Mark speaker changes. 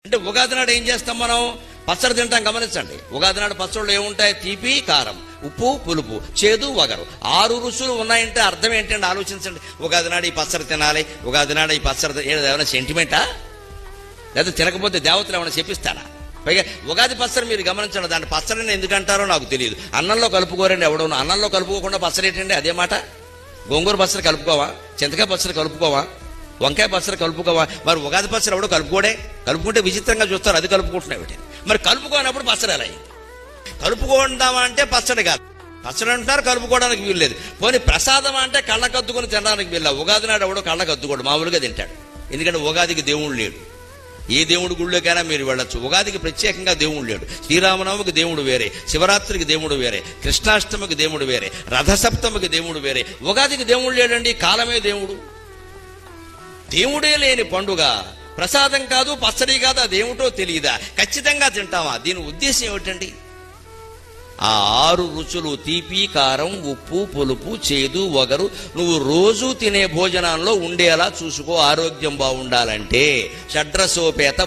Speaker 1: అంటే ఉగాది నాడు ఏం చేస్తాం మనం? పచ్చడి తింటాం. గమనించండి, ఉగాది నాడు పచ్చళ్ళు ఏముంటాయి? తీపి, కారం, ఉప్పు, పులుపు, చేదు, వగరు. 6 రుచులు ఉన్నాయంటే అర్థం ఏంటంటే ఆలోచించండి. ఉగాది నాడు ఈ పచ్చడి తినాలి, ఉగాది నాడు ఈ పచ్చడి ఏమైనా సెంటిమెంటా? లేదా తినకపోతే దేవతలు ఏమైనా చెప్పిస్తాడా? పైగా ఉగాది పచ్చడి మీరు గమనించండి, దాంట్లో పచ్చడిని ఎందుకంటారో నాకు తెలియదు. అన్నంలో కలుపుకోరండి ఎవడో. అన్నంలో కలుపుకోకుండా పచ్చడి ఏంటండి? అదే మాట. గోంగూర పచ్చడి కలుపుకోవా? చింతకాయ పచ్చడి కలుపుకోవా? వంకాయ పచ్చడి కలుపుకోవా? మరి ఉగాది పచ్చడి ఎవడో కలుపుకోడే. కలుపుకుంటే విచిత్రంగా చూస్తారు, అది కలుపుకుంటున్నాయి వీటిని. మరి కలుపుకోనప్పుడు పచ్చడి ఎలా అయింది? కలుపుకుంటామా అంటే పచ్చడి కాదు. పచ్చడి అంటున్నారు, కలుపుకోవడానికి వీలు లేదు. పోనీ ప్రసాదం అంటే కళ్ళకద్దుకొని తినడానికి వీళ్ళ. ఉగాది నాడు ఎవడో కళ్ళకద్దుకోడు, మామూలుగా తింటాడు. ఎందుకంటే ఉగాదికి దేవుడు లేడు. ఏ దేవుడి గుళ్ళోకైనా మీరు వెళ్ళొచ్చు. ఉగాదికి ప్రత్యేకంగా దేవుడు లేడు. శ్రీరామనవమికి దేవుడు వేరే, శివరాత్రికి దేవుడు వేరే, కృష్ణాష్టమికి దేవుడు వేరే, రథసప్తమికి దేవుడు వేరే. ఉగాదికి దేవుడు లేడండి, కాలమే దేవుడు. దేవుడే లేని పండుగ ప్రసాదం కాదు, పచ్చడి కాదు, అదేమిటో తెలియదా? ఖచ్చితంగా తింటామా? దీని ఉద్దేశం ఏమిటండి? ఆ 6 రుచులు తీపి, కారం, ఉప్పు, పులుపు, చేదు, వగరు నువ్వు రోజు తినే భోజనాల్లో ఉండేలా చూసుకో. ఆరోగ్యం బాగుండాలంటే షడ్రసోపేత